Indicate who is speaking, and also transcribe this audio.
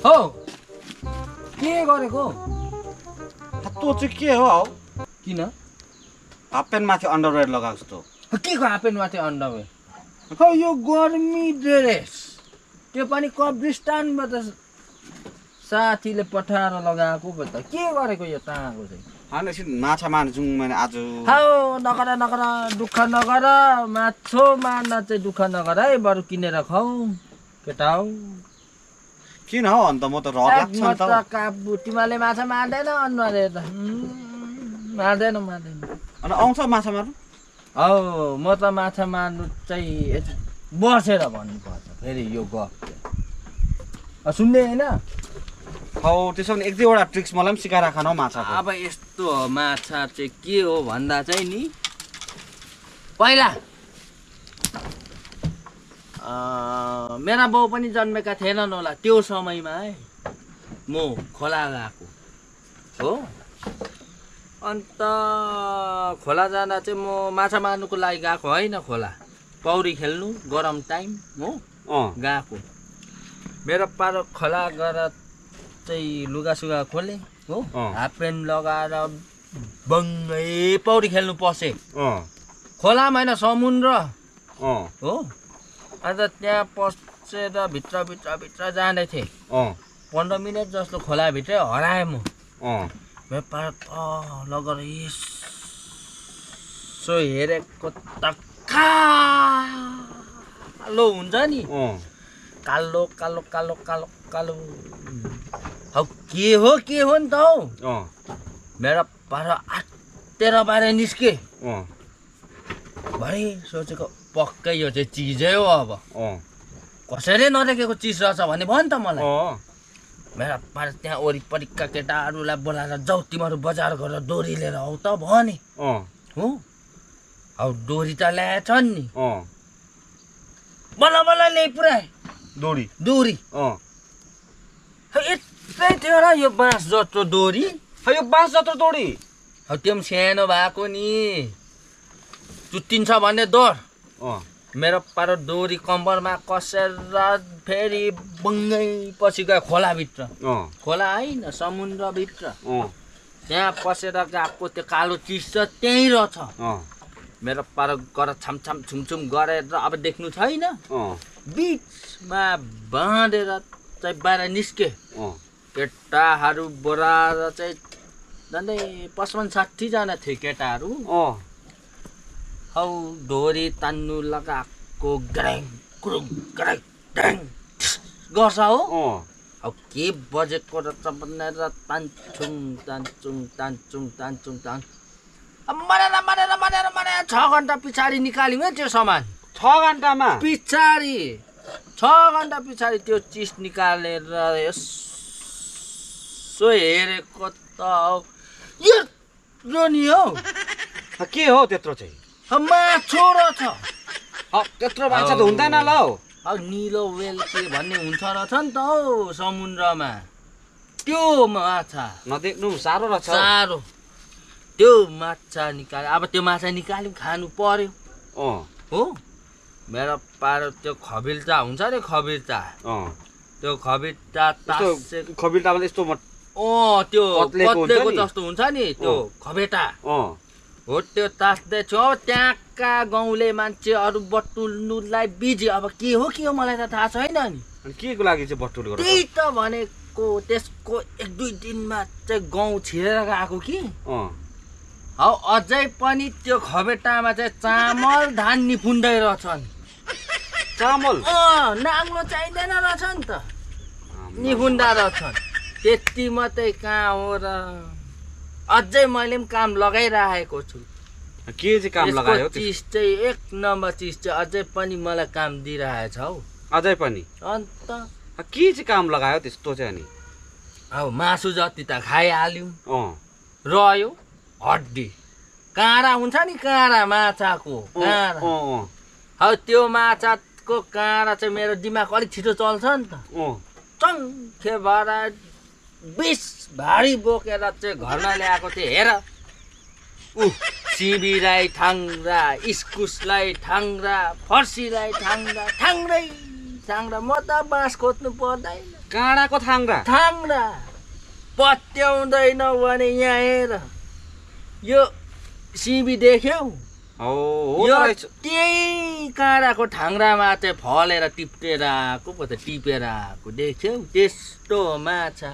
Speaker 1: हो के गरेको
Speaker 2: तँ चाहिँ के हो
Speaker 1: किन
Speaker 2: हाफ प्यान्ट माथि अन्डरवेयर लगाएको जस्तो
Speaker 1: के को हाफ प्यान्ट माथि अन्डरवेयर खै यो गर्मी ड्रेस त्यो पनि कब्रिस्तानबाट साथीले पठाएर लगाएको पो त के गरेको यो ताँको चाहिँ
Speaker 2: होइन एकछिन माछा मार्नु जाउँ मैले आज
Speaker 1: हौ नगर नगर दुःख नगर माछो मार्न चाहिँ दुःख नगर है बरु किनेर खाऊ केटा हौ
Speaker 2: किन हौ अन्त म त रग लाग्छ नि त
Speaker 1: काबु तिमीले माछा मार्दैन अनुहारले त मार्दैन
Speaker 2: अनि आउँछ माछा मार्नु
Speaker 1: हौ म त माछा मार्नु चाहिँ बसेर भन्नुपर्छ फेरि यो गफ सुन्ने होइन
Speaker 2: हौ त्यसो भने एक दुईवटा ट्रिक्स मलाई पनि सिकाएर खानु हौ माछाको
Speaker 1: अब यस्तो हो माछा चाहिँ के हो भन्दा चाहिँ नि पहिला मेरा बाउ पनि जन्मेका थिएनन् होला त्यो समयमा है म खोला गएको हो अन्त खोला जाँदा चाहिँ म माछा मार्नुको लागि गएको होइन खोला पौडी खेल्नु गरम टाइम हो गएको मेरो पारो खोला गएर चाहिँ लुगासुगा खोले हो हाफ प्यान्ट लगाएर बङ्गै पौडी खेल्नु पसेँ खोलामा होइन समुद्र हो अन्त त्यहाँ पसेर भित्र जाँदै थिएँ 15 मिनट जस्तो खोलाभित्रै हराएँ म मेरो पारो तल गएर यसो हेरेको त कालो हुन्छ नि कालो कालो कालो कालो कालो हौ के हो नि त हौ मेरो पारो आत्तेर बाहिर निस्के भरे सोचेको पक्कै यो चाहिँ चिजै हो अब कसैले नदेखेको चिज रहेछ भने भयो नि त मलाई मेरो पारो त्यहाँ वरिपरिका केटाहरूलाई बोलाएर जाऊ तिमीहरू बजार गरेर डोरी लिएर आऊ त भने हो हौ डोरी त ल्याएछ नि बल्ल बल्ल ल्याइ पुऱ्याए डोरी यस्तै थियो र यो बाँस जत्रो डोरी
Speaker 2: यो बाँस जत्रो डोरी
Speaker 1: हौ त्यो पनि सानो भएको नि चुत्तिन्छ भन्ने डर मेरो पारो डोरी कम्बरमा कसेर फेरि बङ्गै पछि गयो खोलाभित्र खोला होइन समुद्रभित्र त्यहाँ पसेर गएको त्यो कालो चिज छ त्यहीँ रहेछ मेरो पारो गएर छामछाम छुमछुम गरेर अब देख्नु छैन बिचमा बाँधेर चाहिँ बाहिर निस्के केटाहरू बोराएर चाहिँ झन्डै 55-60 जना थिए केटाहरू हौ डोरी तान्नु लगाएको ग्राङ क्रुङ ग्राङ ड्याङ गर्छ हो हौ के बजेको रहेछ भनेर तान्छुङ मरेर 6 घन्टा पछाडि निकाल्यौँ है त्यो सामान
Speaker 2: 6 घन्टामा
Speaker 1: पछाडि 6 घन्टा पछाडि त्यो चिज निकालेर यसो हेरेको त यो नि हौ
Speaker 2: के हो त्यत्रो चाहिँ
Speaker 1: माछो रहेछ
Speaker 2: त्यत्रो माछा त हुँदैन ल
Speaker 1: हौ निलो वेल के भन्ने हुन्छ रहेछ नि त हौ समुद्रमा त्यो माछा
Speaker 2: नदेख्नु साह्रो रहेछ
Speaker 1: साह्रो त्यो माछा निकाल्यो अब त्यो माछा निकाल्यौँ खानु पर्यो हो मेरो पारो त्यो खबिल्चा हुन्छ नि खबिल्चा त्यो खबिल्चा
Speaker 2: खबिल्चा भने यस्तो
Speaker 1: त्यो कत्लेको जस्तो हुन्छ नि त्यो खबेटा हो त्यो तास्दै थियो त्यहाँका गाउँले मान्छेहरू बटुल्नुलाई बिजी अब के हो मलाई त थाहा छैन नि
Speaker 2: के को लागि चाहिँ बटुल गर्छ
Speaker 1: त्यही त भनेको त्यसको 1-2 दिनमा चाहिँ गाउँ छिरेर गएको कि हौ अझै पनि त्यो खबेटामा चाहिँ चामल धान निफुन्दै रहेछन्
Speaker 2: चामल
Speaker 1: नाङ्लो चाहिँदैन रहेछ नि त निफुन्दा रहेछन् त्यति मात्रै कहाँ हो र अझै मैले पनि काम लगाइरहेको छु
Speaker 2: के चाहिँ काम लगायो
Speaker 1: चिज चाहिँ 1 नम्बर चिज चाहिँ अझै पनि मलाई काम दिइरहेछ हौ
Speaker 2: अझै पनि
Speaker 1: अन्त
Speaker 2: के चाहिँ काम लगायो त्यस्तो चाहिँ अनि
Speaker 1: अब मासु जति त खाइहाल्यौँ रह्यो हड्डी काँडा हुन्छ नि काँडा माछाको काँडा हौ त्यो माछाको काँडा चाहिँ मेरो दिमाग अलिक छिटो चल्छ नि त चङ्खे भएर 20 भारी बोकेर चाहिँ घरमा ल्याएको थिएँ हेर सिमीलाई थाङ्रा इस्कुसलाई थाङ्रा फर्सीलाई थाङ्रा थाङ्रै थाङ्रा म त बाँस खोज्नु पर्दैन
Speaker 2: काँडाको थाङ्रा
Speaker 1: थाङ्रा पत्याउँदैन भने यहाँ हेर यो सिमी देख्यौ
Speaker 2: हो
Speaker 1: यो
Speaker 2: त रहेछ
Speaker 1: त्यही काँडाको थाङ्रामा चाहिँ फलेर टिपेर आएको पो त टिपेर आएको देख्यौ त्यस्तो माछा